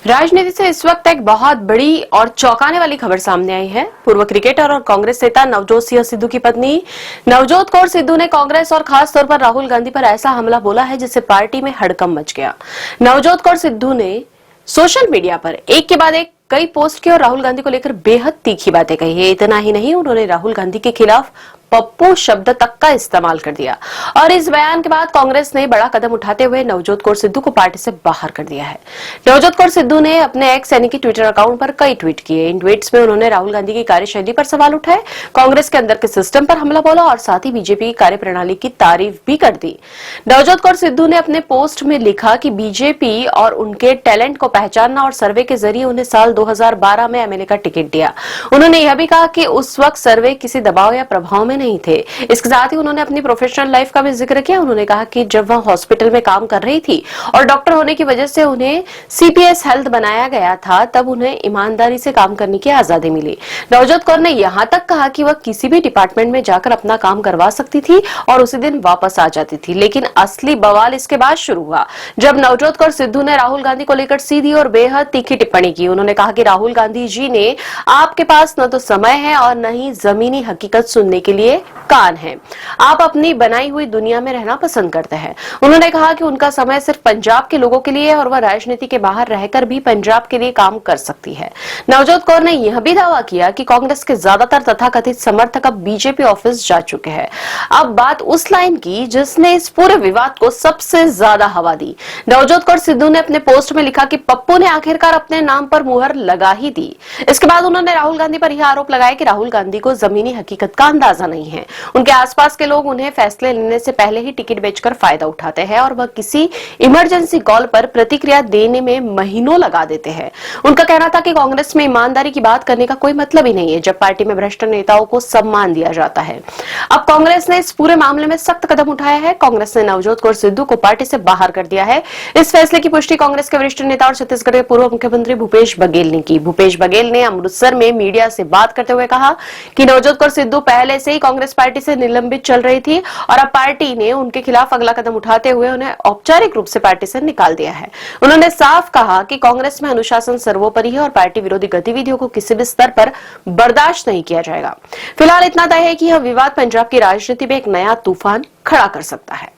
राजनीति से इस वक्त एक बहुत बड़ी और चौंकाने वाली खबर सामने आई है। पूर्व क्रिकेटर और कांग्रेस नेता नवजोत सिंह सिद्धू की पत्नी नवजोत कौर सिद्धू ने कांग्रेस और खास तौर पर राहुल गांधी पर ऐसा हमला बोला है जिससे पार्टी में हड़कंप मच गया। नवजोत कौर सिद्धू ने सोशल मीडिया पर एक के बाद एक कई पोस्ट की और राहुल गांधी को लेकर बेहद तीखी बातें कही है। इतना ही नहीं, उन्होंने राहुल गांधी के खिलाफ पप्पू शब्द तक का इस्तेमाल कर दिया और इस बयान के बाद कांग्रेस ने बड़ा कदम उठाते हुए नवजोत कौर सिद्धू को पार्टी से बाहर कर दिया है। नवजोत कौर सिद्धू ने अपने एक्स यानी कि ट्विटर अकाउंट पर कई ट्वीट किए। इन ट्वीट्स में उन्होंने राहुल गांधी की कार्यशैली पर सवाल उठाए, कांग्रेस के अंदर के सिस्टम पर हमला बोला और साथ ही बीजेपी की कार्यप्रणाली की तारीफ भी कर दी। नवजोत कौर सिद्धू ने अपने पोस्ट में लिखा कि बीजेपी और उनके टैलेंट को पहचानना और सर्वे के जरिए उन्हें साल 2012 में एमएलए का टिकट दिया। उन्होंने यह भी कहा कि उस वक्त सर्वे किसी दबाव या प्रभाव में नहीं थे। इसके साथ ही उन्होंने अपनी प्रोफेशनल लाइफ का भी जिक्र किया। उन्होंने कहा कि जब वह हॉस्पिटल में काम कर रही थी और डॉक्टर होने की वजह से उन्हें सीपीएस हेल्थ बनाया गया था, तब उन्हें ईमानदारी से काम करने की आजादी मिली। नवजोत कौर ने यहां तक कहा कि वह किसी भी डिपार्टमेंट में जाकर अपना काम करवा सकती थी और उसी दिन वापस आ जाती थी। लेकिन असली बवाल इसके बाद शुरू हुआ जब नवजोत कौर सिद्धू ने राहुल गांधी को लेकर सीधी और बेहद तीखी टिप्पणी की। उन्होंने कहा कि राहुल गांधी जी ने आपके पास न तो समय है और न ही जमीनी हकीकत सुनने के लिए कान है। आप अपनी बनाई हुई दुनिया में रहना पसंद करते हैं। उन्होंने कहा कि उनका समय सिर्फ पंजाब के लोगों के लिए है और वह राजनीति के बाहर रहकर भी पंजाब के लिए काम कर सकती है। नवजोत कौर ने यह भी दावा किया कि कांग्रेस के ज्यादातर तथाकथित समर्थक अब बीजेपी ऑफिस जा चुके हैं। अब बात उस लाइन की जिसने इस पूरे विवाद को सबसे ज्यादा हवा दी। नवजोत कौर सिद्धू ने अपने पोस्ट में लिखा कि पप्पू ने आखिरकार अपने नाम पर मुहर लगा ही दी। इसके बाद उन्होंने राहुल गांधी पर यह आरोप लगाया कि राहुल गांधी को जमीनी हकीकत का अंदाजा नहीं है। उनके आसपास के लोग उन्हें फैसले लेने से पहले ही टिकट बेचकर फायदा उठाते हैं और वह किसी इमरजेंसी कॉल पर प्रतिक्रिया देने में महीनों लगा देते हैं। उनका कहना था कि कांग्रेस में ईमानदारी की बात करने का कोई मतलब ही नहीं है जब पार्टी में भ्रष्ट नेताओं को सम्मान दिया जाता है। अब कांग्रेस ने इस पूरे मामले में सख्त कदम उठाया है। कांग्रेस ने नवजोत कौर सिद्धू को पार्टी से बाहर कर दिया है। इस फैसले की पुष्टि कांग्रेस के वरिष्ठ नेता और छत्तीसगढ़ के पूर्व मुख्यमंत्री भूपेश बघेल ने की। भूपेश बघेल ने अमृतसर में मीडिया से बात करते हुए कहा कि नवजोत कौर सिद्धू पहले से ही कांग्रेस पार्टी से निलंबित चल रही थी और अब पार्टी ने उनके खिलाफ अगला कदम उठाते हुए उन्हें औपचारिक रूप से पार्टी से निकाल दिया है। उन्होंने साफ कहा कि कांग्रेस में अनुशासन सर्वोपरि है और पार्टी विरोधी गतिविधियों को किसी भी स्तर पर बर्दाश्त नहीं किया जाएगा। फिलहाल इतना तय है कि यह विवाद पंजाब की राजनीति में एक नया तूफान खड़ा कर सकता है।